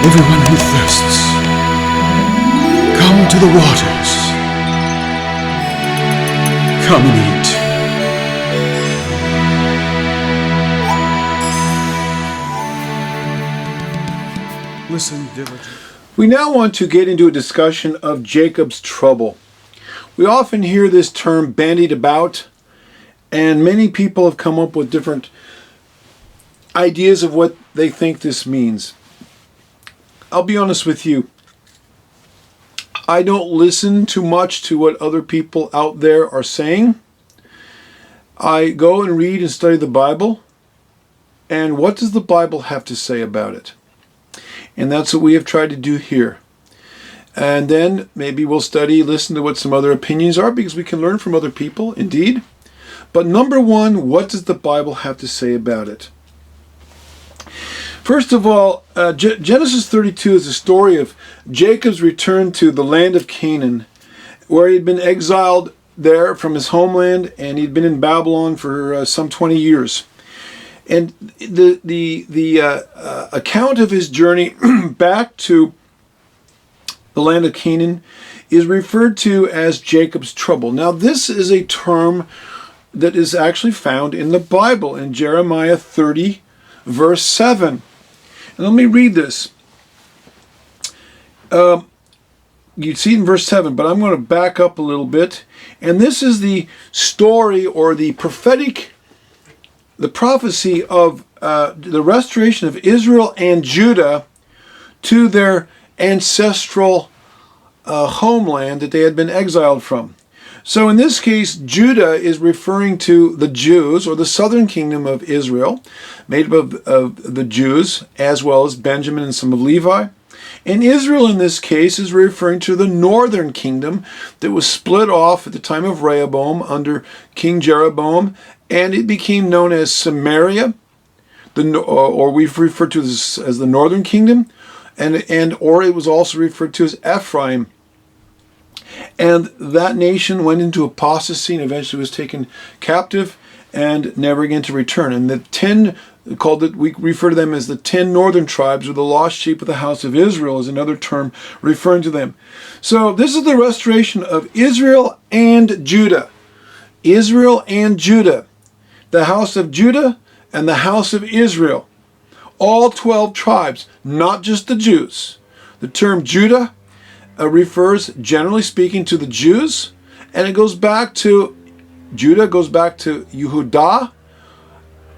Everyone who thirsts, come to the waters. Come and eat. Listen diligently. We now want to get into a discussion of Jacob's trouble. We often hear this term bandied about, and many people have come up with different ideas of what they think this means. I'll be honest with you. I don't listen too much to what other people out there are saying. I go and read and study the Bible. And what does the Bible have to say about it? And that's what we have tried to do here. And then maybe we'll study, listen to what some other opinions are, because we can learn from other people, indeed. But number one, what does the Bible have to say about it? First of all, Genesis 32 is a story of Jacob's return to the land of Canaan, where he'd been exiled there from his homeland, and he'd been in Babylon for some 20 years. And the account of his journey back to the land of Canaan is referred to as Jacob's trouble. Now, this is a term that is actually found in the Bible in Jeremiah 30, verse 7. And let me read this. You see it in verse 7, but I'm going to back up a little bit. And this is the story or the prophecy of the restoration of Israel and Judah to their ancestral homeland that they had been exiled from. So in this case, Judah is referring to the Jews, or the southern kingdom of Israel, made up of the Jews, as well as Benjamin and some of Levi. And Israel in this case is referring to the northern kingdom that was split off at the time of Rehoboam under King Jeroboam, and it became known as Samaria, or we've referred to this as the northern kingdom, or it was also referred to as Ephraim. And that nation went into apostasy and eventually was taken captive and never again to return. And we refer to them as the 10 northern tribes, or the lost sheep of the house of Israel is another term referring to them. So this is the restoration of Israel and Judah. Israel and Judah. The house of Judah and the house of Israel. All 12 tribes, not just the Jews. The term Judah refers, generally speaking, to the Jews, and Judah goes back to Yehudah,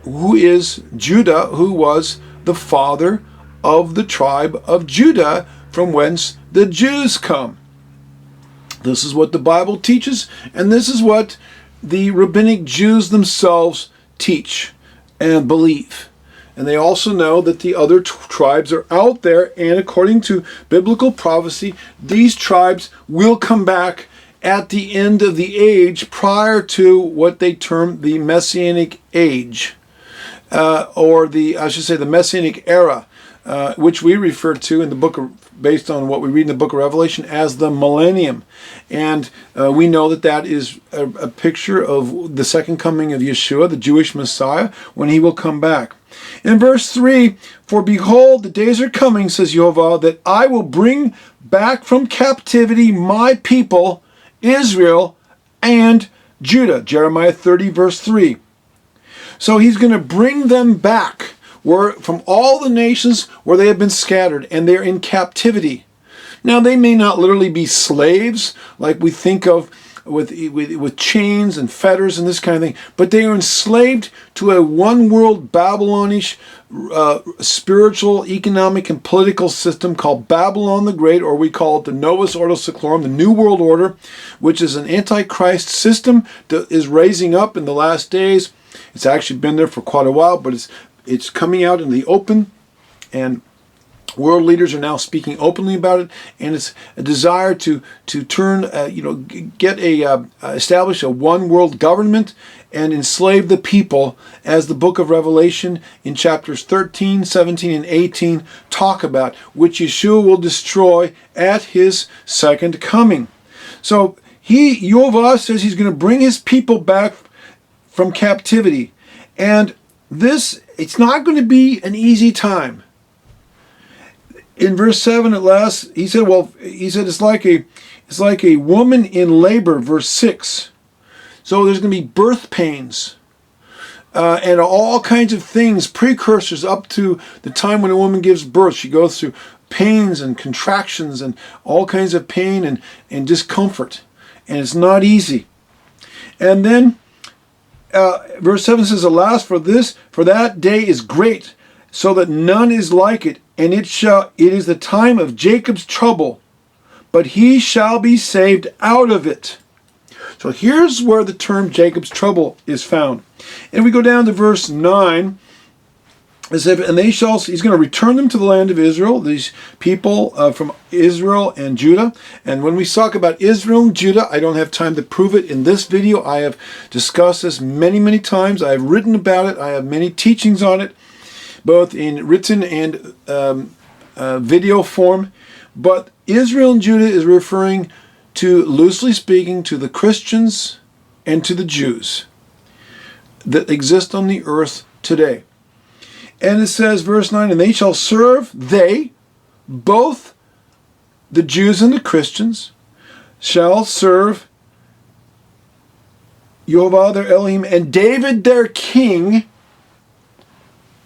who is Judah, who was the father of the tribe of Judah, from whence the Jews come. This is what the Bible teaches, and this is what the rabbinic Jews themselves teach and believe. And they also know that the other tribes are out there, and according to biblical prophecy, these tribes will come back at the end of the age, prior to what they term the Messianic age, the Messianic era, which we refer to in the book based on what we read in the book of Revelation as the millennium. And we know that is a picture of the second coming of Yeshua, the Jewish Messiah, when he will come back. In verse 3, "For behold, the days are coming, says Yehovah, that I will bring back from captivity my people, Israel and Judah." Jeremiah 30, verse 3. So he's going to bring them back from all the nations where they have been scattered, and they're in captivity. Now, they may not literally be slaves like we think of with chains and fetters and this kind of thing, but they are enslaved to a one-world Babylonish spiritual, economic, and political system called Babylon the Great, or we call it the Novus Ordo Seclorum, the New World Order, which is an antichrist system that is raising up in the last days. It's actually been there for quite a while, but it's coming out in the open, and world leaders are now speaking openly about it, and it's a desire to establish a one world government and enslave the people, as the book of Revelation in chapters 13, 17, and 18 talk about, which Yeshua will destroy at his second coming. So Yehovah says he's going to bring his people back from captivity, and it's not going to be an easy time. in verse 7 at last, he said, it's like a woman in labor, verse 6. So there's going to be birth pains and all kinds of things, precursors up to the time when a woman gives birth. She goes through pains and contractions and all kinds of pain and discomfort. And it's not easy. And then verse 7 says, alas, for that day is great, so that none is like it, and it is the time of Jacob's trouble, but he shall be saved out of it. So here's where the term Jacob's trouble is found. And we go down to verse 9. He's going to return them to the land of Israel, these people from Israel and Judah. And when we talk about Israel and Judah, I don't have time to prove it in this video. I have discussed this many, many times. I have written about it. I have many teachings on it, both in written and video form. But Israel and Judah is referring to, loosely speaking, to the Christians and to the Jews that exist on the earth today. And it says, verse 9, and they shall serve, both the Jews and the Christians, shall serve Jehovah their Elohim, and David their king,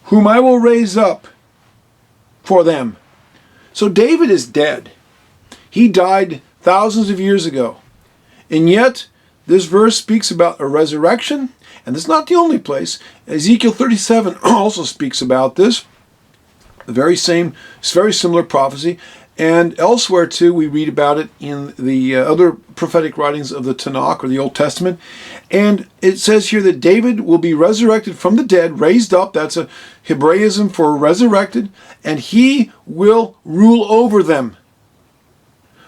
whom I will raise up for them. So David is dead. He died thousands of years ago. And yet, this verse speaks about a resurrection, and it's not the only place. Ezekiel 37 also speaks about this. The very similar prophecy. And elsewhere too, we read about it in the other prophetic writings of the Tanakh, or the Old Testament. And it says here that David will be resurrected from the dead, raised up. That's a Hebraism for resurrected. And he will rule over them.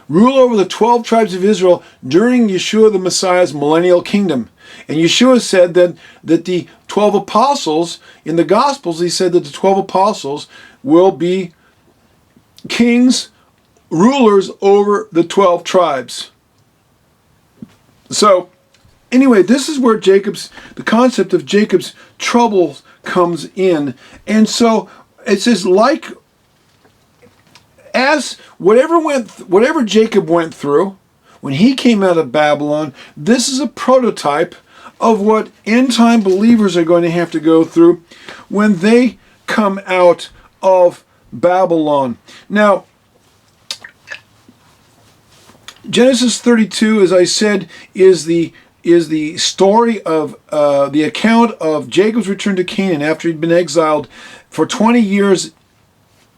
Rule over the 12 tribes of Israel during Yeshua the Messiah's millennial kingdom. And Yeshua said that the 12 apostles, in the Gospels, he said that the 12 apostles will be kings, rulers over the 12 tribes. So, anyway, this is where the concept of Jacob's trouble comes in. And so, it says, as whatever Jacob went through when he came out of Babylon, this is a prototype of what end-time believers are going to have to go through when they come out of Babylon. Now, Genesis 32, as I said, is the story of the account of Jacob's return to Canaan after he'd been exiled for 20 years,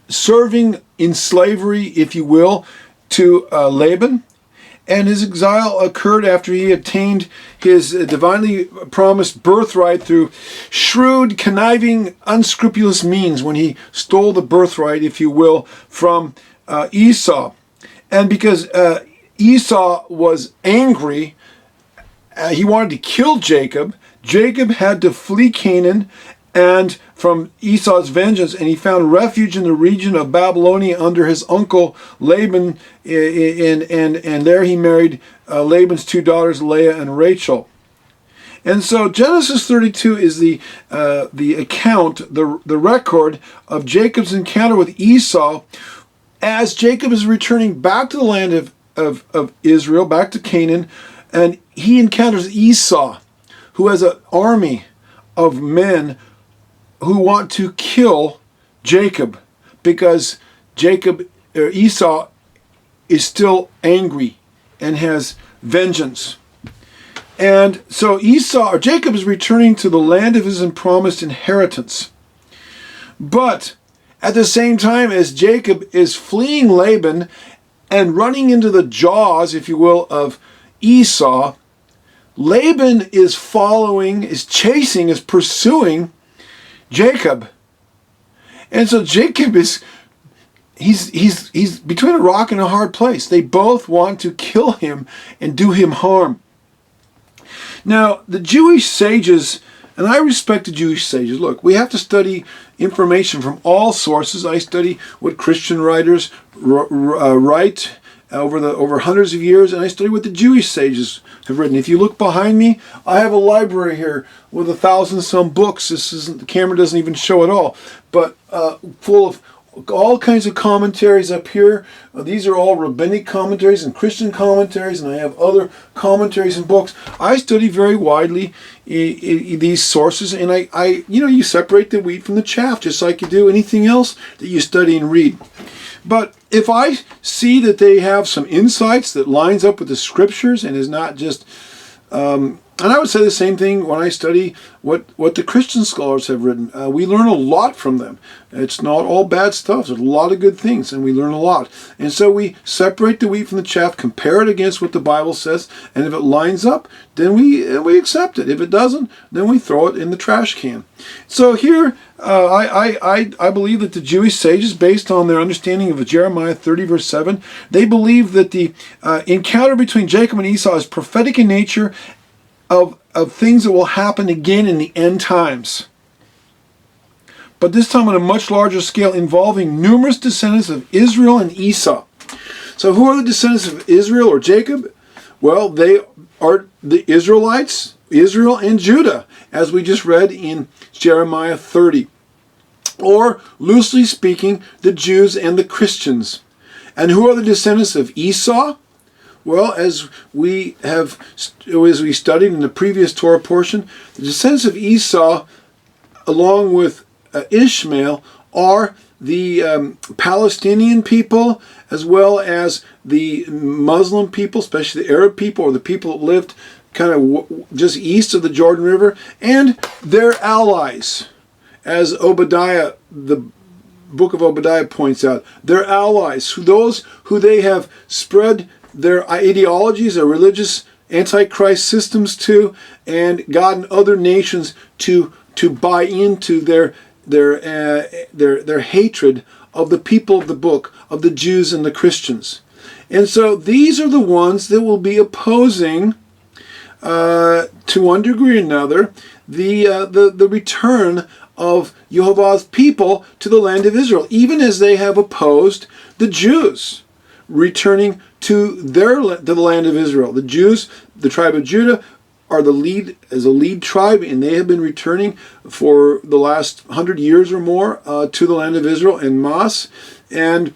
serving in slavery, if you will, to Laban. And his exile occurred after he obtained his divinely promised birthright through shrewd, conniving, unscrupulous means, when he stole the birthright, if you will, from Esau. And because Esau was angry, he wanted to kill Jacob. Jacob had to flee Canaan and from Esau's vengeance, and he found refuge in the region of Babylonia under his uncle Laban, and there he married Laban's two daughters, Leah and Rachel. And so Genesis 32 is the account, the record of Jacob's encounter with Esau as Jacob is returning back to the land of Israel, back to Canaan, and he encounters Esau, who has an army of men who want to kill Jacob because Esau is still angry and has vengeance. And so Jacob is returning to the land of his promised inheritance. But at the same time as Jacob is fleeing Laban and running into the jaws, if you will, of Esau, Laban is pursuing Jacob. And so Jacob he's between a rock and a hard place. They both want to kill him and do him harm. Now, the Jewish sages, and I respect the Jewish sages. Look, we have to study information from all sources. I study what Christian writers write over hundreds of years, and I study what the Jewish sages have written. If you look behind me, I have a library here with 1,000 some books. The camera doesn't even show it all, but full of all kinds of commentaries up here. These are all rabbinic commentaries and Christian commentaries, and I have other commentaries and books. I study very widely these sources, and I you separate the wheat from the chaff, just like you do anything else that you study and read. But if I see that they have some insights that lines up with the scriptures and is not just and I would say the same thing when I study what the Christian scholars have written. We learn a lot from them. It's not all bad stuff. There's a lot of good things, and we learn a lot. And so we separate the wheat from the chaff, compare it against what the Bible says, and if it lines up, then we accept it. If it doesn't, then we throw it in the trash can. So here, I believe that the Jewish sages, based on their understanding of Jeremiah 30, verse 7, they believe that the encounter between Jacob and Esau is prophetic in nature, of things that will happen again in the end times. But this time on a much larger scale, involving numerous descendants of Israel and Esau. So who are the descendants of Israel or Jacob? Well, they are the Israelites, Israel and Judah, as we just read in Jeremiah 30. Or, loosely speaking, the Jews and the Christians. And who are the descendants of Esau? Well, as we studied in the previous Torah portion, the descendants of Esau, along with Ishmael, are the Palestinian people, as well as the Muslim people, especially the Arab people, or the people that lived kind of just east of the Jordan River, and their allies, as Obadiah, the book of Obadiah points out. Their allies, those who they have spread their ideologies, their religious antichrist systems to, and gotten other nations to buy into their hatred of the people of the book, of the Jews and the Christians. And so these are the ones that will be opposing, to one degree or another, the return of Jehovah's people to the land of Israel, even as they have opposed the Jews returning to the land of Israel. The Jews, the tribe of Judah, are the lead tribe, and they have been returning for the last 100 years or more to the land of Israel en masse, and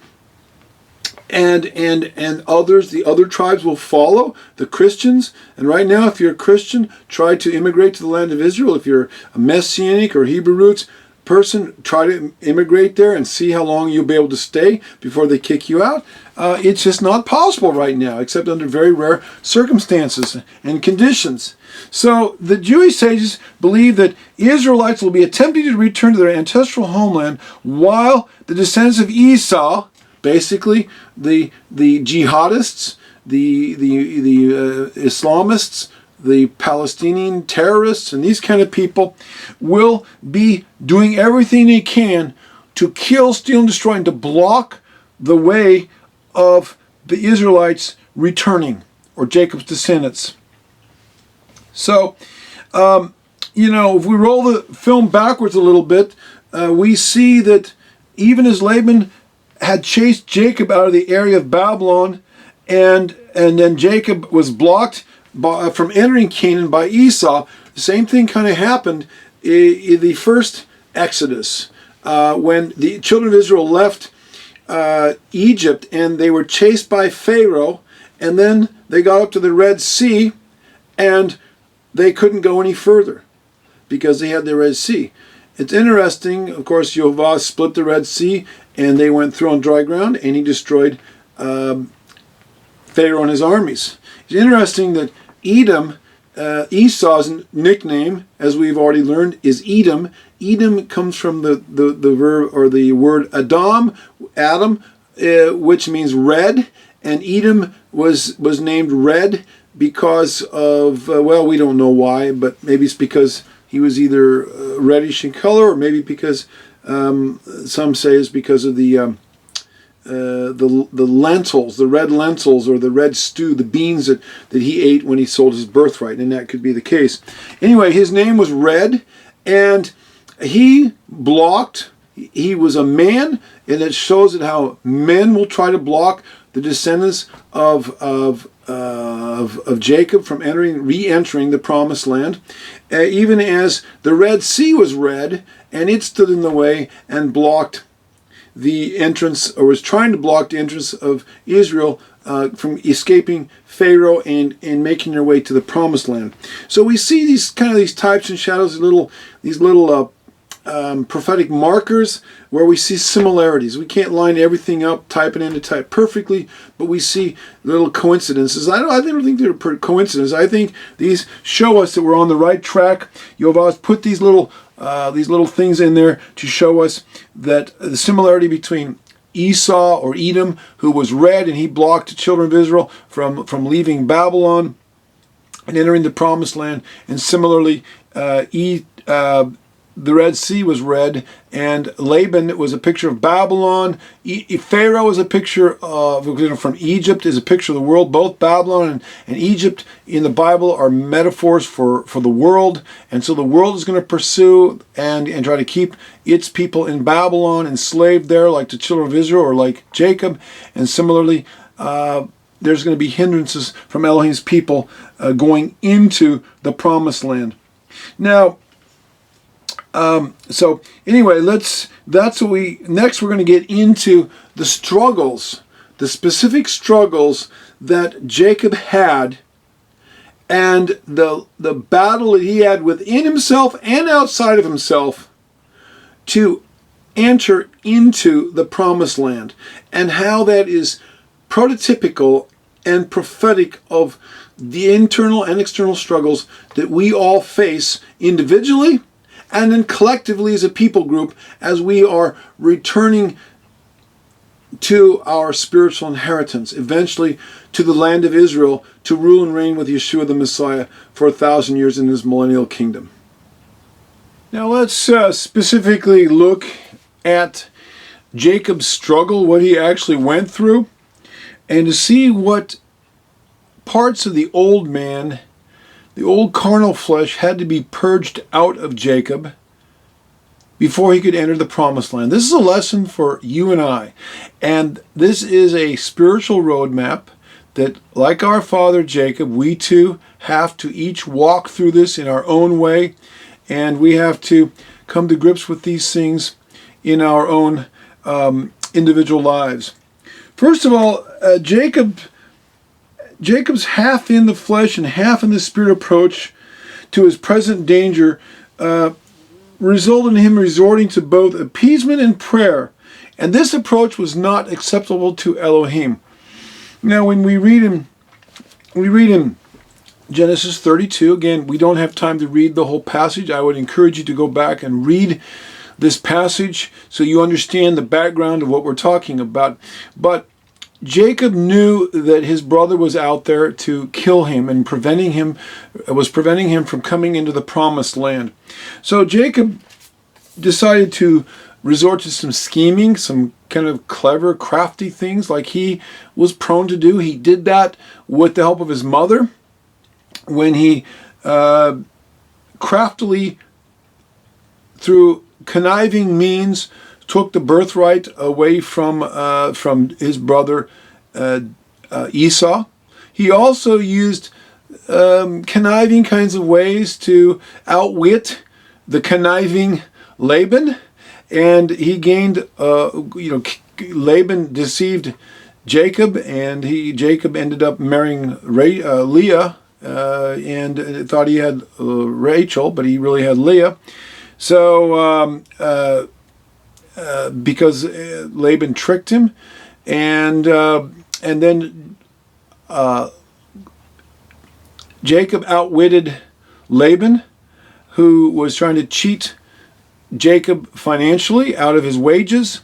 others, the other tribes will follow, the Christians. And right now, if you're a Christian, try to immigrate to the land of Israel. If you're a Messianic or Hebrew roots person, try to immigrate there and see how long you'll be able to stay before they kick you out. It's just not possible right now, except under very rare circumstances and conditions. So the Jewish sages believe that Israelites will be attempting to return to their ancestral homeland, while the descendants of Esau, basically the jihadists, the Islamists, the Palestinian terrorists, and these kind of people, will be doing everything they can to kill, steal, and destroy, and to block the way of the Israelites returning, or Jacob's descendants. So, if we roll the film backwards a little bit, we see that even as Laban had chased Jacob out of the area of Babylon, and then Jacob was blocked from entering Canaan by Esau, the same thing kind of happened in the first Exodus, when the children of Israel left Egypt and they were chased by Pharaoh, and then they got up to the Red Sea and they couldn't go any further because they had the Red Sea. It's interesting, of course, Jehovah split the Red Sea and they went through on dry ground, and he destroyed Pharaoh and his armies. It's interesting that Edom, Esau's nickname, as we've already learned, is Edom. Edom comes from the verb or the word Adam, which means red, and Edom was named red because of, we don't know why, but maybe it's because he was either reddish in color, or maybe because some say it's because of the lentils, the red lentils, or the red stew, the beans that he ate when he sold his birthright, and that could be the case. Anyway, his name was Red, and he blocked. He was a man, and it shows that how men will try to block the descendants of Jacob from re-entering the promised land, even as the Red Sea was red, and it stood in the way and blocked the entrance, or was trying to block the entrance of Israel from escaping Pharaoh and making their way to the Promised Land. So we see these types and shadows, these little prophetic markers where we see similarities. We can't line everything up, type it into type perfectly, but we see little coincidences. I don't think they're coincidences. I think these show us that we're on the right track. Yoval's put these little things in there to show us that the similarity between Esau or Edom, who was red and he blocked the children of Israel from leaving Babylon and entering the Promised Land, and similarly the Red Sea was red, and Laban was a picture of Babylon. Pharaoh is a picture of, from Egypt, is a picture of the world. Both Babylon and Egypt in the Bible are metaphors for the world. And so the world is going to pursue and try to keep its people in Babylon, enslaved there, like the children of Israel or like Jacob. And similarly, there's going to be hindrances from Elohim's people going into the Promised Land. Now, so anyway, next we're going to get into the struggles, the specific struggles that Jacob had, and the battle that he had within himself and outside of himself to enter into the Promised Land, and how that is prototypical and prophetic of the internal and external struggles that we all face individually and then collectively as a people group, as we are returning to our spiritual inheritance, eventually to the land of Israel, to rule and reign with Yeshua the Messiah for 1,000 years in his millennial kingdom. Now let's specifically look at Jacob's struggle, what he actually went through, and to see what parts of the old man, the old carnal flesh, had to be purged out of Jacob before he could enter the Promised Land. This is a lesson for you and I. And this is a spiritual roadmap that, like our father Jacob, we too have to each walk through this in our own way. And we have to come to grips with these things in our own individual lives. First of all, Jacob's half in the flesh and half in the spirit approach to his present danger resulted in him resorting to both appeasement and prayer. And this approach was not acceptable to Elohim. Now, when we read in Genesis 32, again, we don't have time to read the whole passage. I would encourage you to go back and read this passage so you understand the background of what we're talking about. But Jacob knew that his brother was out there to kill him and preventing him from coming into the Promised Land. So Jacob decided to resort to some scheming, some kind of clever, crafty things like he was prone to do. He did that with the help of his mother when he craftily, through conniving means, took the birthright away from his brother Esau. He also used conniving kinds of ways to outwit the conniving Laban, and he gained. Laban deceived Jacob, and Jacob ended up marrying Leah, and thought he had Rachel, but he really had Leah. So. Because Laban tricked him, and then Jacob outwitted Laban, who was trying to cheat Jacob financially out of his wages.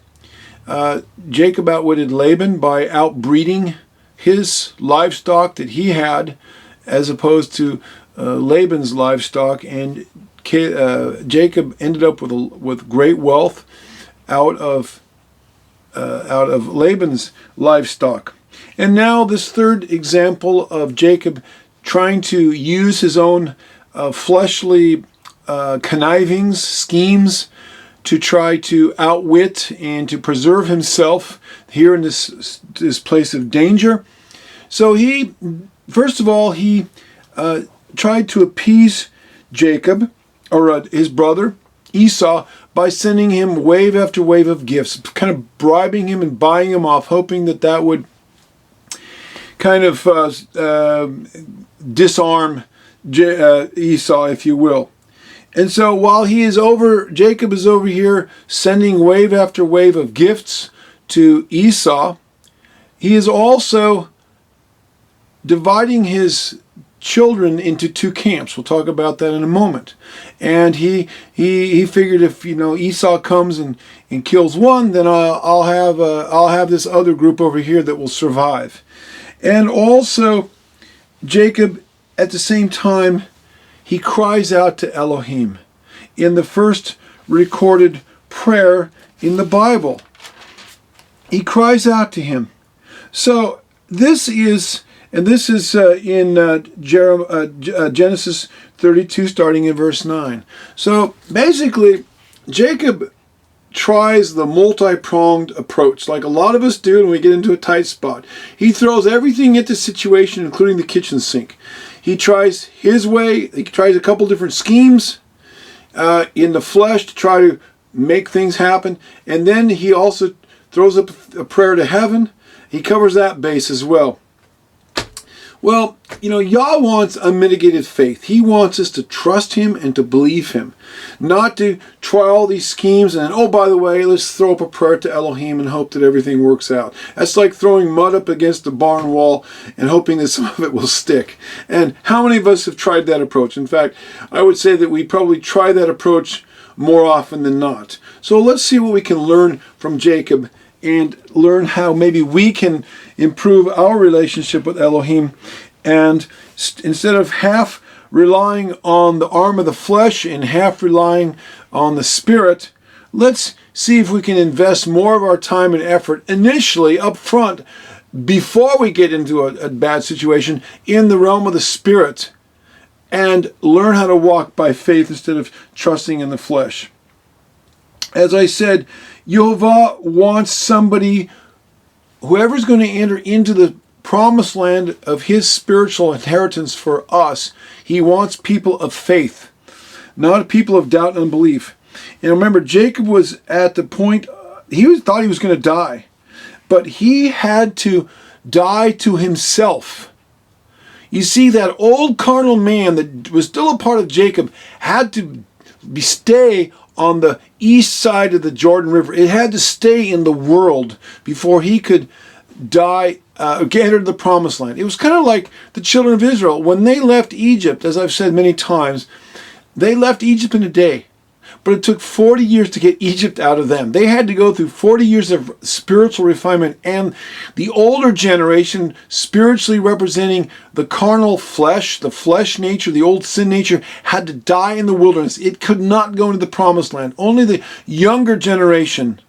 Jacob outwitted Laban by outbreeding his livestock that he had, as opposed to Laban's livestock, and Jacob ended up with great wealth out of Laban's livestock. And now this third example of Jacob trying to use his own fleshly connivings, schemes, to try to outwit and to preserve himself here in this place of danger. So he, first of all, he tried to appease Jacob, or his brother Esau, by sending him wave after wave of gifts, kind of bribing him and buying him off, hoping that that would kind of disarm Esau, if you will. And so while Jacob is over here sending wave after wave of gifts to Esau, he is also dividing his children into two camps. We'll talk about that in a moment. And he figured if Esau comes and kills one, then I'll have this other group over here that will survive. And also Jacob, at the same time, he cries out to Elohim in the first recorded prayer in the Bible. He cries out to him. So this is in Genesis 32, starting in verse 9. So basically, Jacob tries the multi-pronged approach, like a lot of us do when we get into a tight spot. He throws everything into the situation, including the kitchen sink. He tries his way. He tries a couple different schemes in the flesh to try to make things happen. And then he also throws up a prayer to heaven. He covers that base as well. Well, Yah wants unmitigated faith. He wants us to trust him and to believe him. Not to try all these schemes and, oh, by the way, let's throw up a prayer to Elohim and hope that everything works out. That's like throwing mud up against the barn wall and hoping that some of it will stick. And how many of us have tried that approach? In fact, I would say that we probably try that approach more often than not. So let's see what we can learn from Jacob and learn how maybe we can improve our relationship with Elohim, and instead of half relying on the arm of the flesh and half relying on the spirit, let's see if we can invest more of our time and effort initially up front before we get into a bad situation in the realm of the spirit and learn how to walk by faith instead of trusting in the flesh. As I said, Yehovah wants somebody, whoever's going to enter into the promised land of his spiritual inheritance for us, he wants people of faith, not people of doubt and unbelief. And remember, Jacob was at the point, thought he was going to die, but he had to die to himself. You see, that old carnal man that was still a part of Jacob had to stay on the east side of the Jordan River. It had to stay in the world before he could enter the promised land. It was kind of like the children of Israel. When they left Egypt, as I've said many times, they left Egypt in a day. But it took 40 years to get Egypt out of them. They had to go through 40 years of spiritual refinement. And the older generation, spiritually representing the carnal flesh, the flesh nature, the old sin nature, had to die in the wilderness. It could not go into the promised land. Only the younger generation,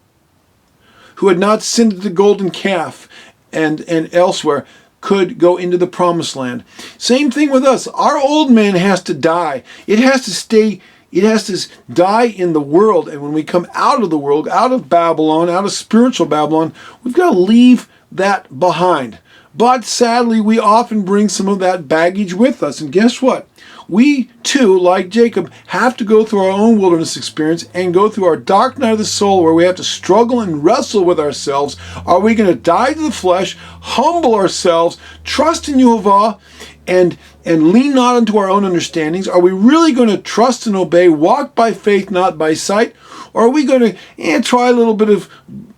who had not sinned at the golden calf and elsewhere, could go into the promised land. Same thing with us. Our old man has to die. It has to stay. It has to die in the world. And when we come out of the world, out of Babylon, out of spiritual Babylon, we've got to leave that behind. But sadly, we often bring some of that baggage with us. And guess what? We too, like Jacob, have to go through our own wilderness experience and go through our dark night of the soul, where we have to struggle and wrestle with ourselves. Are we going to die to the flesh, humble ourselves, trust in Yehovah, and lean not unto our own understandings? Are we really going to trust and obey, walk by faith, not by sight? Or are we going to try a little bit of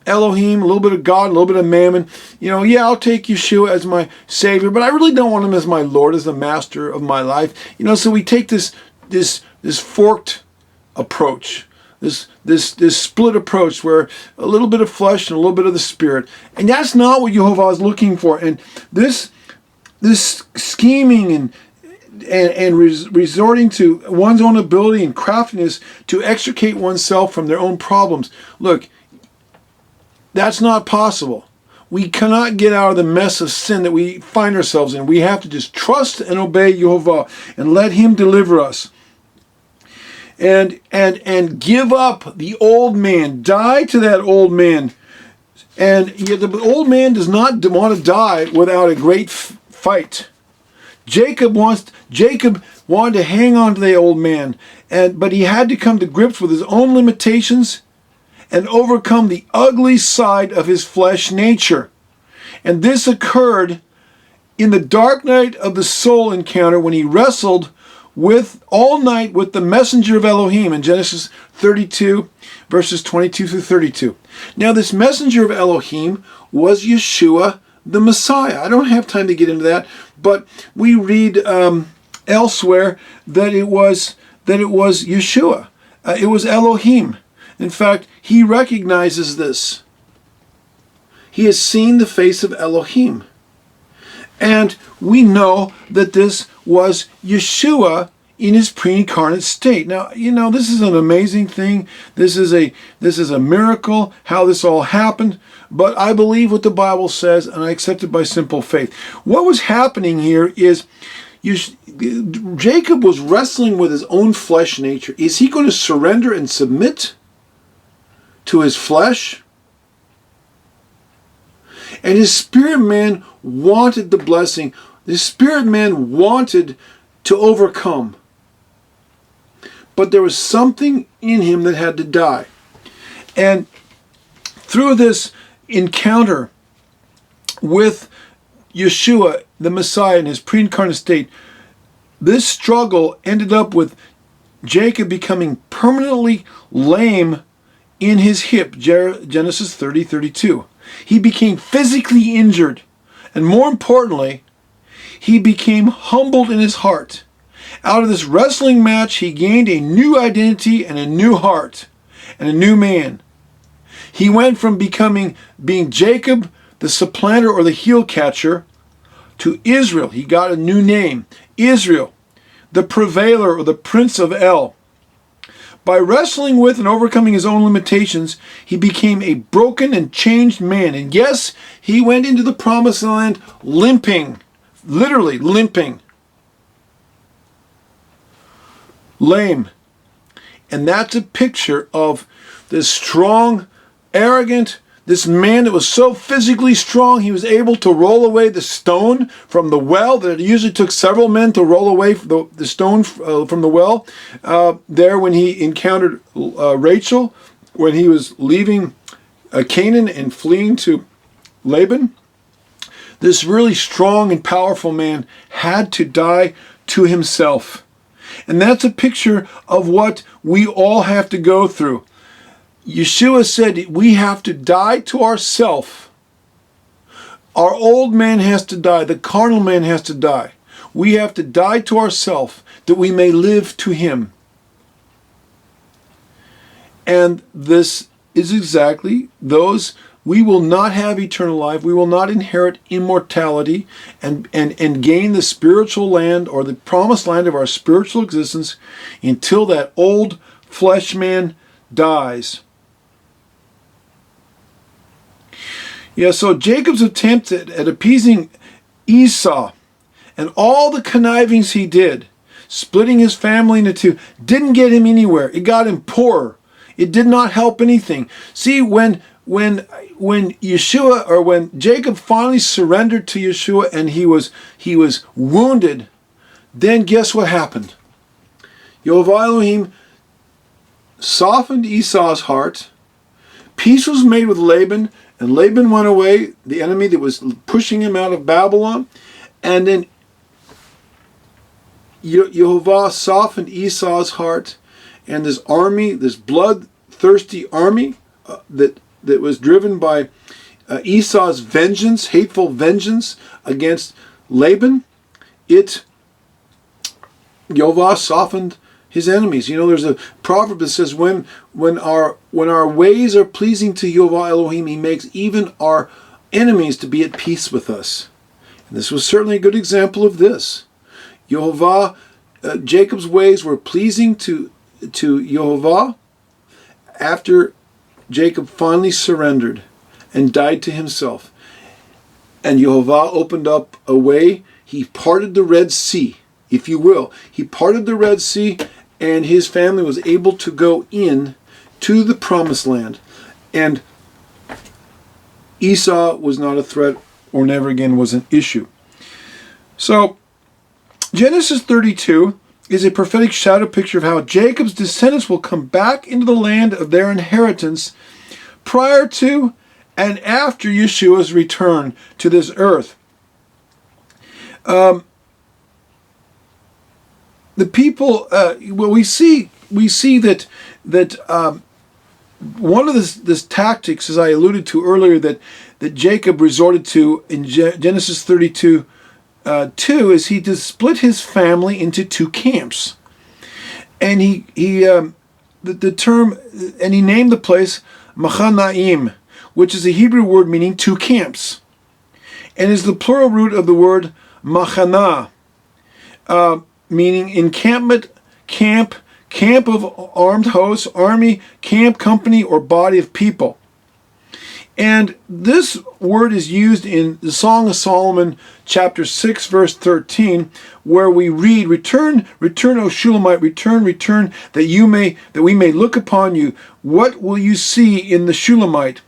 Elohim, a little bit of God, a little bit of Mammon? I'll take Yeshua as my Savior, but I really don't want him as my Lord, as the master of my life. So we take this forked approach, this split approach, where a little bit of flesh and a little bit of the spirit. And that's not what Yehovah is looking for. And this scheming and resorting to one's own ability and craftiness to extricate oneself from their own problems. Look, that's not possible. We cannot get out of the mess of sin that we find ourselves in. We have to just trust and obey Yehovah and let him deliver us. And give up the old man. Die to that old man. And yet the old man does not want to die without a great fight. Jacob wanted to hang on to the old man, but he had to come to grips with his own limitations and overcome the ugly side of his flesh nature. And this occurred in the dark night of the soul encounter when he wrestled all night with the messenger of Elohim in Genesis 32, verses 22 through 32. Now this messenger of Elohim was Yeshua the Messiah. I don't have time to get into that, but we read elsewhere that it was Yeshua. It was Elohim. In fact, he recognizes this. He has seen the face of Elohim. And we know that this was Yeshua in his pre-incarnate state. Now, this is an amazing thing. This is a miracle, how this all happened. But I believe what the Bible says, and I accept it by simple faith. What was happening here is Jacob was wrestling with his own flesh nature. Is he going to surrender and submit to his flesh? And his spirit man wanted the blessing. The spirit man wanted to overcome. But there was something in him that had to die. And through this encounter with Yeshua, the Messiah, in his pre-incarnate state, this struggle ended up with Jacob becoming permanently lame in his hip, Genesis 30:32. He became physically injured, and more importantly, he became humbled in his heart. Out of this wrestling match, he gained a new identity and a new heart and a new man. He went from being Jacob, the supplanter or the heel catcher, to Israel. He got a new name, Israel, the prevailer or the Prince of El. By wrestling with and overcoming his own limitations, he became a broken and changed man. And yes, he went into the promised land limping, literally limping, lame. And that's a picture of this strong, arrogant, this man that was so physically strong, he was able to roll away the stone from the well that it usually took several men to roll away the stone from the well. There when he encountered Rachel, when he was leaving Canaan and fleeing to Laban, this really strong and powerful man had to die to himself. And that's a picture of what we all have to go through. Yeshua said we have to die to ourself. Our old man has to die. The carnal man has to die. We have to die to ourself that we may live to him. And this is exactly those. We will not have eternal life. We will not inherit immortality and gain the spiritual land or the promised land of our spiritual existence until that old flesh man dies. Yeah, so Jacob's attempt at appeasing Esau and all the connivings he did, splitting his family into two, didn't get him anywhere. It got him poorer. It did not help anything. See, when Yeshua, or when Jacob finally surrendered to Yeshua and he was wounded, then guess what happened? Yehovah Elohim softened Esau's heart. Peace was made with Laban, and Laban went away, the enemy that was pushing him out of Babylon. And then Yehovah softened Esau's heart, and this army, this bloodthirsty army that was driven by Esau's vengeance, hateful vengeance against Laban, Yehovah softened his enemies. There's a proverb that says when our ways are pleasing to Yehovah Elohim, he makes even our enemies to be at peace with us. And this was certainly a good example of this. Yehovah, Jacob's ways were pleasing to Yehovah after Jacob finally surrendered and died to himself. And Yehovah opened up a way. He parted the Red Sea, if you will. He parted the Red Sea, and his family was able to go in to the promised land. And Esau was not a threat, or never again was an issue. So Genesis 32 is a prophetic shadow picture of how Jacob's descendants will come back into the land of their inheritance prior to and after Yeshua's return to this earth. The people, well, we see that one of this tactics, as I alluded to earlier, that Jacob resorted to in Genesis 32, 2, is he to split his family into two camps, and the term, and he named the place Machanaim, which is a Hebrew word meaning two camps, and is the plural root of the word Machana, meaning encampment, camp of armed hosts, army, camp, company, or body of people. And this word is used in the Song of Solomon, chapter 6, verse 13, where we read, "Return, return, O Shulamite, return, return, that we may look upon you. What will you see in the Shulamite?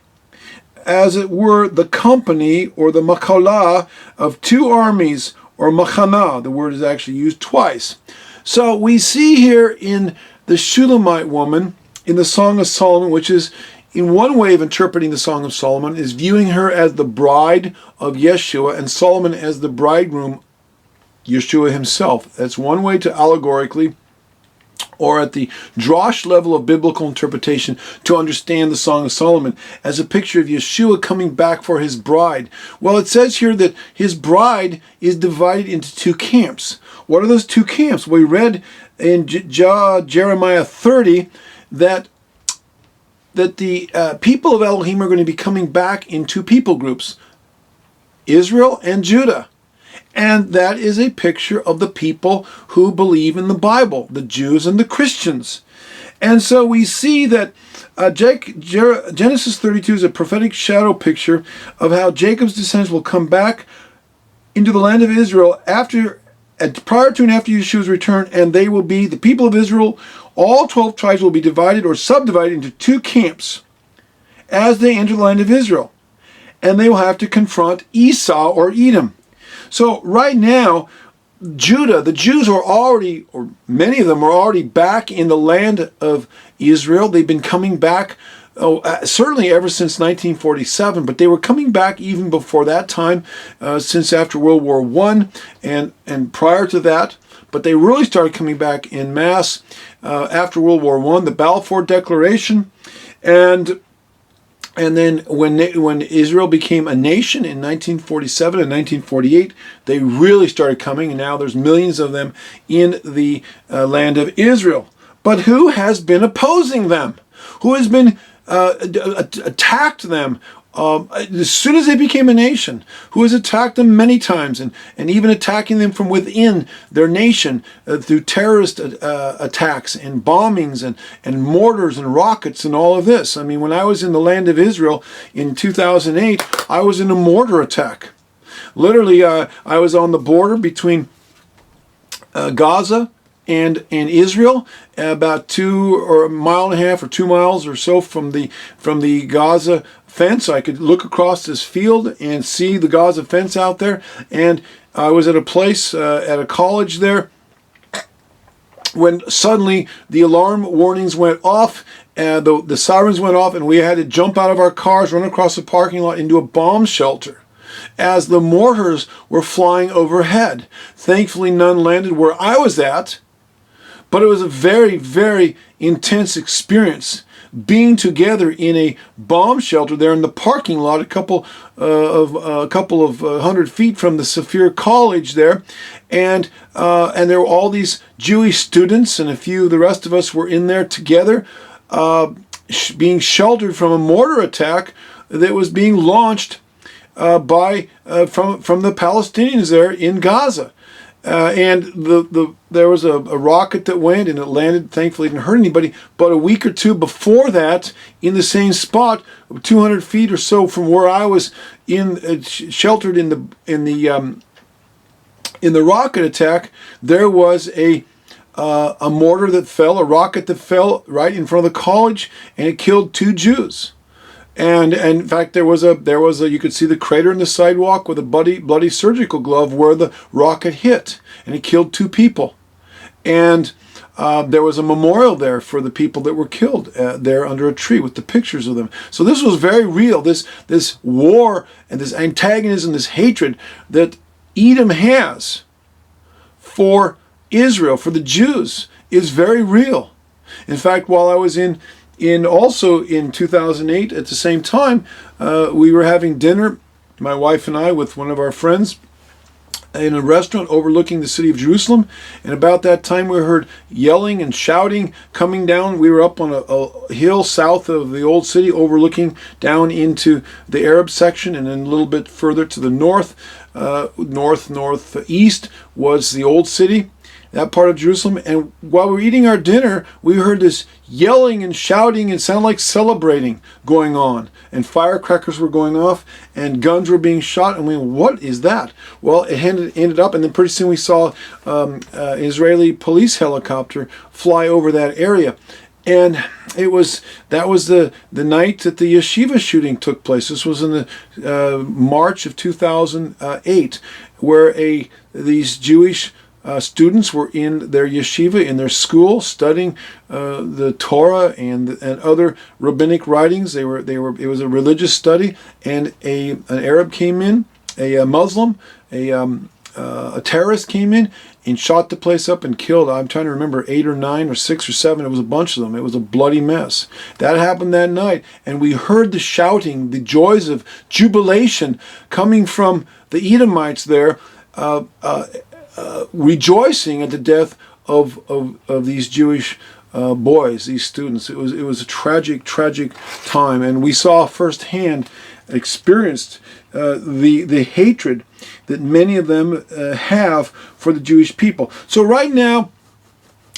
As it were the company or the makalah of two armies, or machana." The word is actually used twice. So we see here in the Shulamite woman in the Song of Solomon, which is in one way of interpreting the Song of Solomon, is viewing her as the bride of Yeshua and Solomon as the bridegroom, Yeshua himself. That's one way to allegorically, or at the drosh level of biblical interpretation, to understand the Song of Solomon as a picture of Yeshua coming back for his bride. Well, it says here that his bride is divided into two camps. What are those two camps? We read in Jeremiah 30 that the people of Elohim are going to be coming back in two people groups, Israel and Judah. And that is a picture of the people who believe in the Bible, the Jews and the Christians. And so we see that Genesis 32 is a prophetic shadow picture of how Jacob's descendants will come back into the land of Israel prior to and after Yeshua's return, and they will be, the people of Israel, all 12 tribes will be divided or subdivided into two camps as they enter the land of Israel. And they will have to confront Esau or Edom. So right now, Judah, the Jews are already, or many of them are already back in the land of Israel. They've been coming back, certainly ever since 1947, but they were coming back even before that time, since after World War I and prior to that. But they really started coming back en masse after World War I, the Balfour Declaration, and then when Israel became a nation in 1947 and 1948, they really started coming, and now there's millions of them in the land of Israel. But who has been opposing them? Who has been attacked them as soon as they became a nation? Who has attacked them many times, and even attacking them from within their nation through terrorist attacks and bombings and mortars and rockets and all of this? I mean, when I was in the land of Israel in 2008, I was in a mortar attack. Literally, I was on the border between Gaza and Israel, about a mile and a half or 2 miles or so from the Gaza fence. I could look across this field and see the Gaza fence out there. And I was at a place, at a college there, when suddenly the alarm warnings went off, the sirens went off, and we had to jump out of our cars, run across the parking lot into a bomb shelter as the mortars were flying overhead. Thankfully, none landed where I was at, but it was a very, very intense experience being together in a bomb shelter there in the parking lot, a couple of 100 feet from the Saphir College there, and there were all these Jewish students, and a few of the rest of us were in there together, being sheltered from a mortar attack that was being launched from the Palestinians there in Gaza. And there was a rocket that went, and it landed. Thankfully, it didn't hurt anybody. But a week or two before that, in the same spot, 200 feet or so from where I was sheltered in the rocket attack, there was a mortar that fell, a rocket that fell right in front of the college, and it killed 2 Jews. And in fact, there was you could see the crater in the sidewalk with a bloody surgical glove where the rocket hit, and it killed 2 people. And there was a memorial there for the people that were killed there under a tree with the pictures of them. So this was very real. This war and this antagonism, this hatred that Edom has for Israel, for the Jews, is very real. In fact, while I was also in 2008, at the same time, we were having dinner, my wife and I, with one of our friends, in a restaurant overlooking the city of Jerusalem. And about that time we heard yelling and shouting coming down. We were up on a hill south of the old city overlooking down into the Arab section, and then a little bit further to the northeast was the old city, that part of Jerusalem. And while we were eating our dinner, we heard this yelling and shouting, and sounded like celebrating going on. And firecrackers were going off, and guns were being shot. And we went, what is that? Well, it ended up, and then pretty soon we saw an Israeli police helicopter fly over that area. And that was the night that the yeshiva shooting took place. This was in the March of 2008, where these Jewish students were in their yeshiva, in their school, studying the Torah and other rabbinic writings. It was a religious study, and an Arab came in, a Muslim, a terrorist came in and shot the place up and killed, I'm trying to remember, 8 or 9 or 6 or 7. It was a bunch of them. It was a bloody mess. That happened that night, and we heard the shouting, the joys of jubilation coming from the Edomites there, rejoicing at the death of these Jewish boys, these students. It was a tragic time, and we saw firsthand, experienced the hatred that many of them have for the Jewish people. So right now,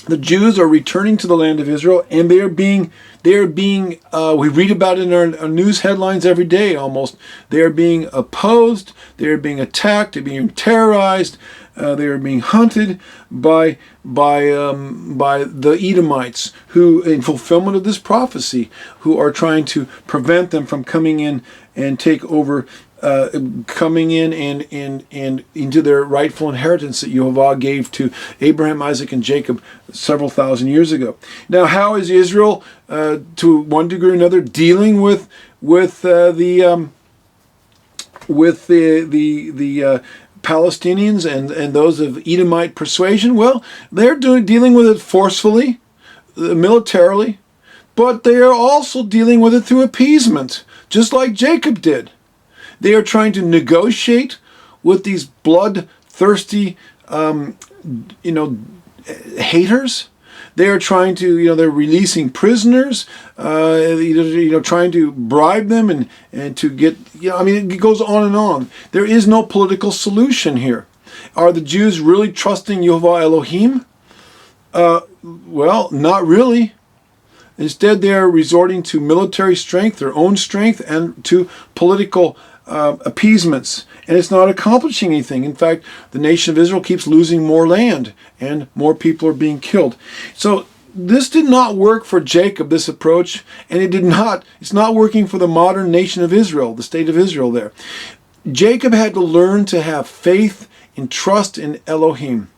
the Jews are returning to the land of Israel, and they are being we read about it in our news headlines every day almost. They are being opposed, they are being attacked, they're being terrorized, they are being hunted by the Edomites, who, in fulfillment of this prophecy, who are trying to prevent them from coming in and take over, coming in and into their rightful inheritance that Yehovah gave to Abraham, Isaac, and Jacob several thousand years ago. Now, how is Israel, to one degree or another, dealing with the Palestinians and those of Edomite persuasion? Well, they're dealing with it forcefully, militarily, but they are also dealing with it through appeasement, just like Jacob did. They are trying to negotiate with these bloodthirsty, haters. They are trying to, they're releasing prisoners, trying to bribe them and to get, it goes on and on. There is no political solution here. Are the Jews really trusting Yehovah Elohim? Well, not really. Instead, they are resorting to military strength, their own strength, and to political appeasements, and it's not accomplishing anything. In fact, the nation of Israel keeps losing more land, and more people are being killed. So this did not work for Jacob, this approach, and it's not working for the modern nation of Israel, the state of Israel there. Jacob had to learn to have faith and trust in Elohim.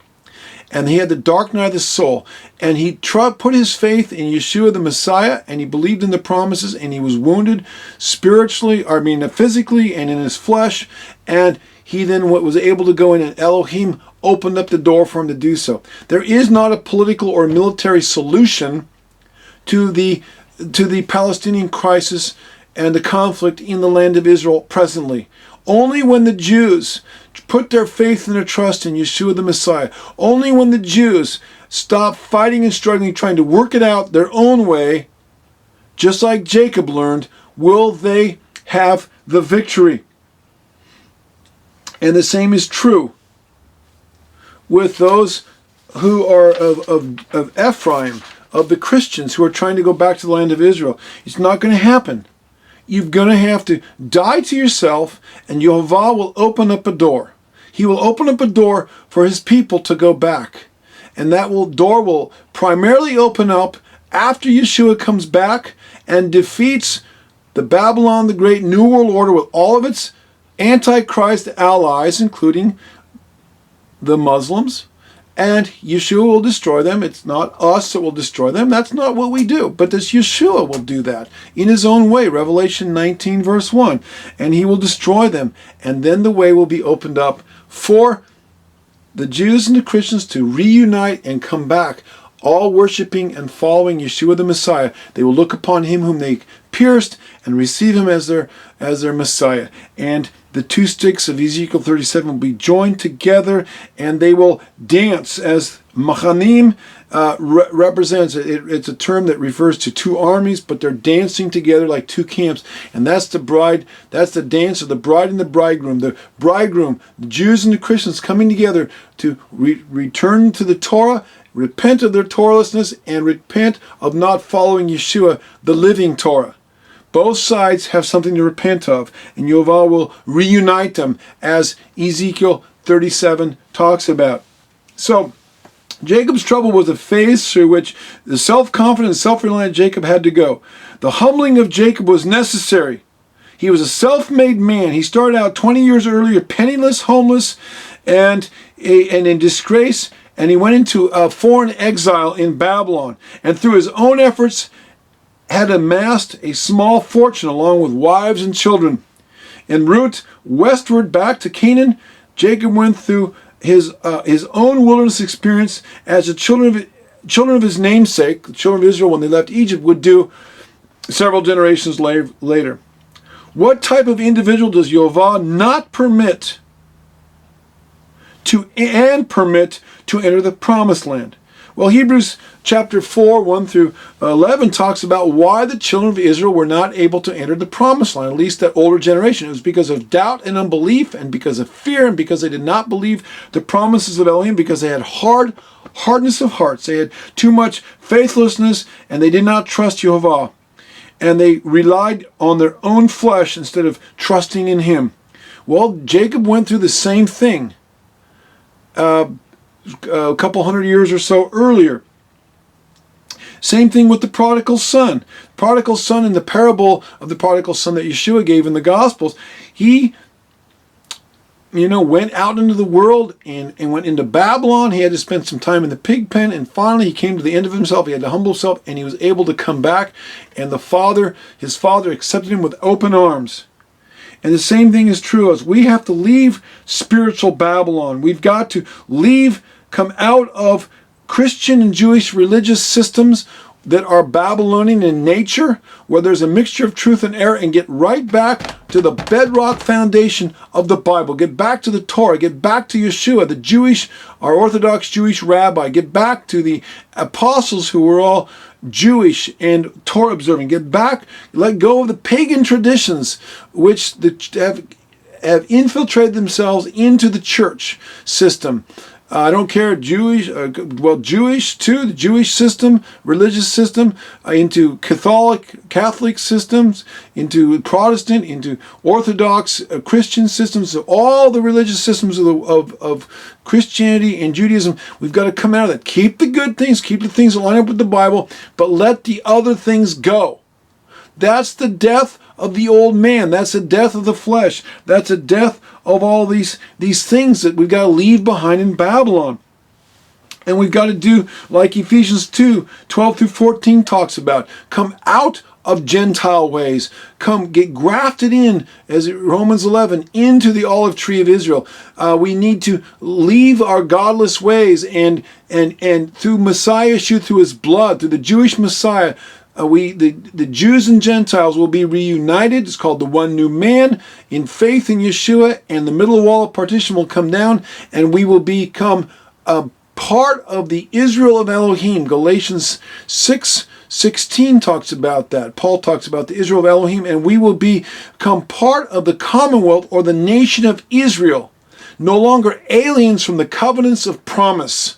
And he had the dark night of the soul, and he put his faith in Yeshua the Messiah, and he believed in the promises, and he was wounded physically and in his flesh, and he then was able to go in, and Elohim opened up the door for him to do so. There is not a political or military solution to the Palestinian crisis and the conflict in the land of Israel presently. Only when the Jews put their faith and their trust in Yeshua the Messiah, only when the Jews stop fighting and struggling, trying to work it out their own way, just like Jacob learned, will they have the victory. And the same is true with those who are of Ephraim, of the Christians who are trying to go back to the land of Israel. It's not going to happen. You're going to have to die to yourself, and Yehovah will open up a door. He will open up a door for his people to go back. And that door will primarily open up after Yeshua comes back and defeats the Babylon, the great New World Order, with all of its Antichrist allies, including the Muslims and Yeshua will destroy them. It's not us that will destroy them. That's not what we do. But this Yeshua will do that in his own way. Revelation 19 verse 1. And he will destroy them. And then the way will be opened up for the Jews and the Christians to reunite and come back, all worshiping and following Yeshua the Messiah. They will look upon him whom they pierced and receive him as their Messiah. And the two sticks of Ezekiel 37 will be joined together, and they will dance, as Machanim represents. It's a term that refers to two armies, but they're dancing together like two camps. And that's the bride. That's the dance of the bride and the bridegroom. The bridegroom, the Jews and the Christians coming together to return to the Torah, repent of their Torahlessness, and repent of not following Yeshua, the living Torah. Both sides have something to repent of, and Yehovah will reunite them, as Ezekiel 37 talks about. So, Jacob's trouble was a phase through which the self-confident, self-reliant Jacob had to go. The humbling of Jacob was necessary. He was a self-made man. He started out 20 years earlier, penniless, homeless, and in disgrace, and he went into a foreign exile in Babylon. And through his own efforts, had amassed a small fortune along with wives and children. En route westward back to Canaan, Jacob went through his own wilderness experience as the children of his namesake, the children of Israel when they left Egypt, would do several generations later. What type of individual does Yehovah not permit to enter the promised land? Well, Hebrews chapter 4, 1 through 11 talks about why the children of Israel were not able to enter the promised land, at least that older generation. It was because of doubt and unbelief, and because of fear, and because they did not believe the promises of Elohim, because they had hardness of hearts. They had too much faithlessness, and they did not trust Yehovah. And they relied on their own flesh instead of trusting in him. Well, Jacob went through the same thing a couple hundred years or so earlier. Same thing with the prodigal son. Prodigal son, in the parable of the prodigal son that Yeshua gave in the Gospels, he went out into the world and went into Babylon. He had to spend some time in the pig pen, and finally he came to the end of himself. He had to humble himself, and he was able to come back, and his father accepted him with open arms. And the same thing is true as we have to leave spiritual Babylon. We've got to come out of Christian and Jewish religious systems that are Babylonian in nature, where there's a mixture of truth and error, and get right back to the bedrock foundation of the Bible. Get back to the Torah. Get back to Yeshua, our Orthodox Jewish rabbi. Get back to the apostles who were all Jewish and Torah observing. Get back, let go of the pagan traditions which have infiltrated themselves into the church system. I don't care, Jewish too, the Jewish system, religious system, into Catholic systems, into Protestant, into Orthodox Christian systems, so all the religious systems of Christianity and Judaism. We've got to come out of that. Keep the good things, keep the things that line up with the Bible, but let the other things go. That's the death of the old man. That's the death of the flesh. That's the death of all these things that we've got to leave behind in Babylon. And we've got to do like Ephesians 2, 12 through 14 talks about. Come out of Gentile ways. Come get grafted in, as Romans 11, into the olive tree of Israel. We need to leave our godless ways, and through Messiah Yeshua, through his blood, through the Jewish Messiah, the Jews and Gentiles will be reunited. It's called the one new man in faith in Yeshua, and the middle wall of partition will come down, and we will become a part of the Israel of Elohim. Galatians 6:16 talks about that. Paul talks about the Israel of Elohim, and we will become part of the commonwealth, or the nation of Israel, no longer aliens from the covenants of promise.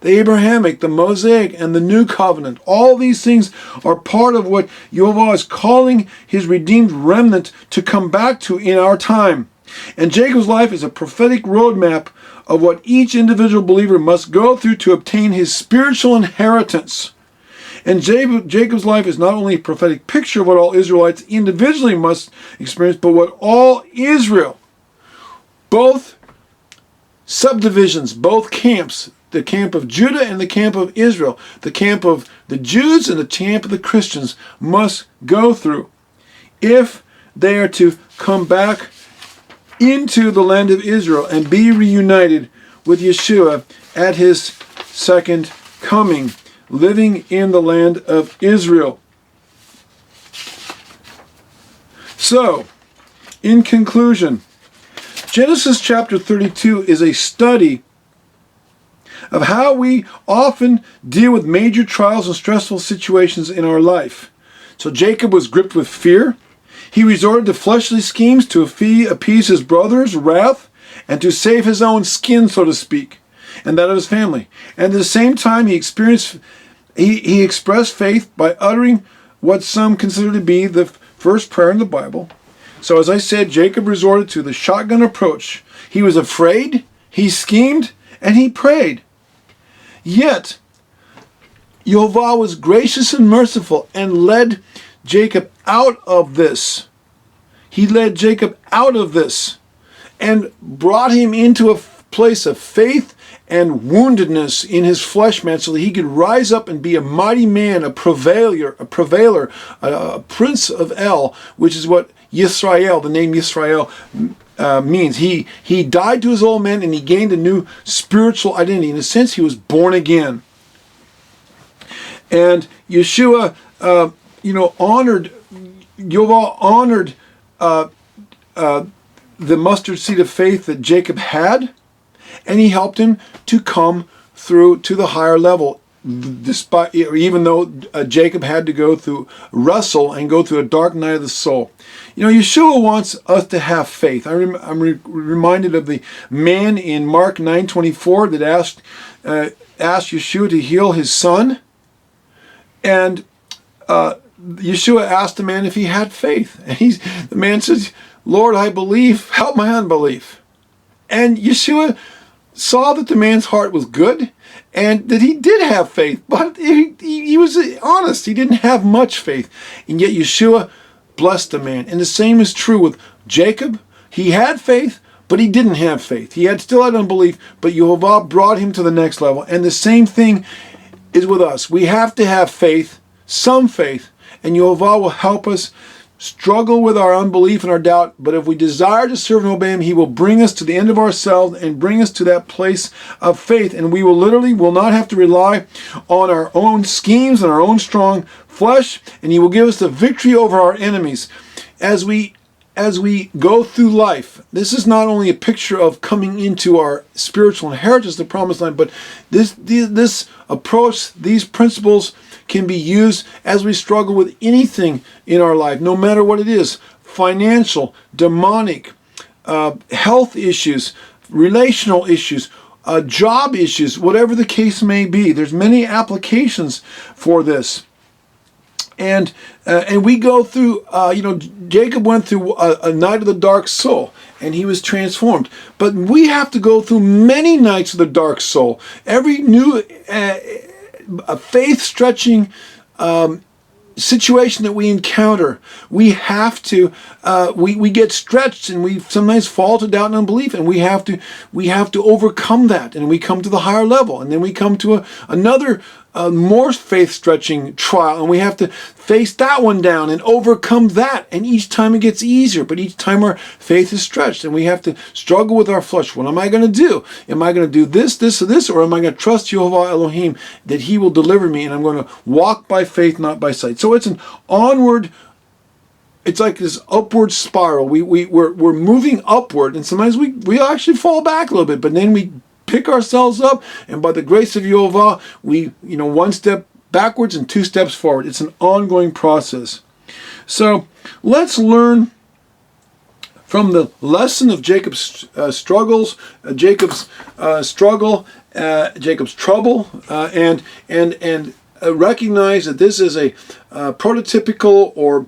The Abrahamic, the Mosaic, and the New Covenant. All these things are part of what Yehovah is calling his redeemed remnant to come back to in our time. And Jacob's life is a prophetic roadmap of what each individual believer must go through to obtain his spiritual inheritance. And Jacob's life is not only a prophetic picture of what all Israelites individually must experience, but what all Israel, both subdivisions, both camps, the camp of Judah and the camp of Israel, the camp of the Jews and the camp of the Christians must go through if they are to come back into the land of Israel and be reunited with Yeshua at his second coming, living in the land of Israel. So, in conclusion, Genesis chapter 32 is a study of how we often deal with major trials and stressful situations in our life. So Jacob was gripped with fear. He resorted to fleshly schemes to appease his brother's wrath and to save his own skin, so to speak, and that of his family. And at the same time, he expressed faith by uttering what some consider to be the first prayer in the Bible. So as I said, Jacob resorted to the shotgun approach. He was afraid, he schemed, and he prayed. Yet, Yehovah was gracious and merciful and led Jacob out of this. He led Jacob out of this and brought him into a place of faith and woundedness in his flesh man so that he could rise up and be a mighty man, a prevailer, a prince of El, which is what Yisrael, the name Yisrael, means. He died to his old man and he gained a new spiritual identity. In a sense, he was born again. And Yeshua, honored the mustard seed of faith that Jacob had, and he helped him to come through to the higher level, despite, even though Jacob had to go through wrestle and go through a dark night of the soul. Yeshua wants us to have faith. I'm reminded of the man in Mark 9:24 that asked Yeshua to heal his son, and Yeshua asked the man if he had faith, and the man says, "Lord, I believe. Help my unbelief." And Yeshua saw that the man's heart was good and that he did have faith, but he was honest. He didn't have much faith, and yet Yeshua blessed the man. And the same is true with Jacob. He had faith, but he didn't have faith. He still had unbelief, but Yehovah brought him to the next level. And the same thing is with us. We have to have faith, some faith, and Yehovah will help us struggle with our unbelief and our doubt, but if we desire to serve and obey him, he will bring us to the end of ourselves and bring us to that place of faith, and we will not have to rely on our own schemes and our own strong flesh, and he will give us the victory over our enemies. As we go through life, this is not only a picture of coming into our spiritual inheritance, the promised land, but this approach, these principles can be used as we struggle with anything in our life, no matter what it is: financial, demonic, health issues, relational issues, job issues, whatever the case may be. There's many applications for this. And we go through, Jacob went through a night of the dark soul, and he was transformed. But we have to go through many nights of the dark soul. Every new faith-stretching situation that we encounter, we have to, we get stretched, and we sometimes fall to doubt and unbelief, and we have to overcome that, and we come to the higher level, and then we come to another more faith-stretching trial, and we have to face that one down and overcome that, and each time it gets easier, but each time our faith is stretched, and we have to struggle with our flesh. What am I going to do? Am I going to do this, or this, or am I going to trust Yehovah Elohim that he will deliver me, and I'm going to walk by faith, not by sight? So it's an onward, it's like this upward spiral. We're moving upward, and sometimes we actually fall back a little bit, but then we pick ourselves up, and by the grace of Yehovah, we, one step backwards and two steps forward. It's an ongoing process. So let's learn from the lesson of Jacob's struggles, Jacob's trouble, and recognize that this is a prototypical or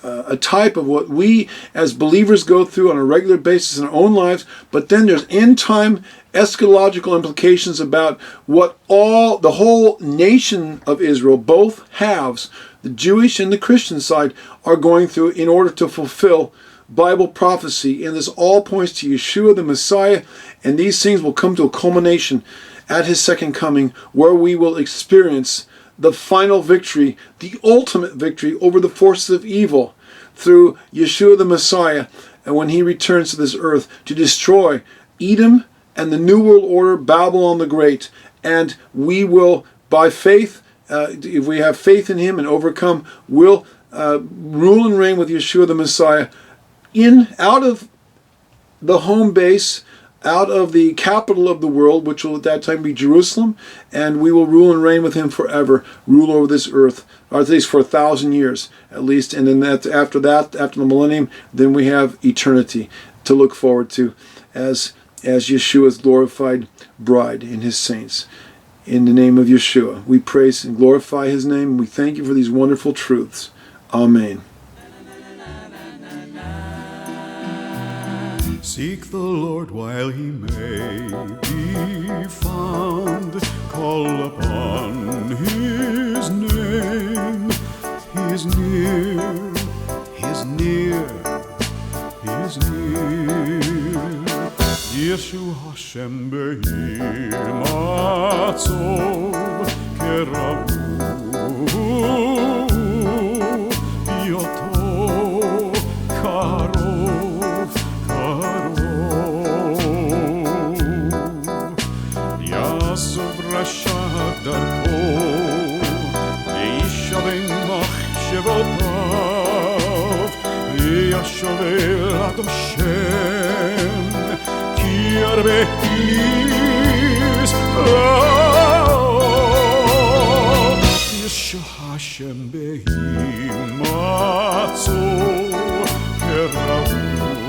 a type of what we as believers go through on a regular basis in our own lives. But then there's end time eschatological implications about what the whole nation of Israel, both halves, the Jewish and the Christian side, are going through in order to fulfill Bible prophecy, and this all points to Yeshua the Messiah, and these things will come to a culmination at his second coming, where we will experience the final victory, the ultimate victory over the forces of evil through Yeshua the Messiah, and when he returns to this earth to destroy Edom and the New World Order, Babylon the Great. And we will, by faith, if we have faith in him and overcome, will rule and reign with Yeshua the Messiah out of the home base, out of the capital of the world, which will at that time be Jerusalem, and we will rule and reign with him forever, rule over this earth, or at least for 1,000 years at least. And then after the millennium, then we have eternity to look forward to as Yeshua's glorified bride and his saints. In the name of Yeshua, we praise and glorify his name, and we thank you for these wonderful truths. Amen. Seek the Lord while he may be found. Call upon his name. He is near, he is near, he is near. Yeshua Hashem be'im atzov kerabu yoto karov karov Yasov rasha darko leishavim machshevotav yashovel ad Hashem Yarbe is Yeshua Hashem be'im atzov keravu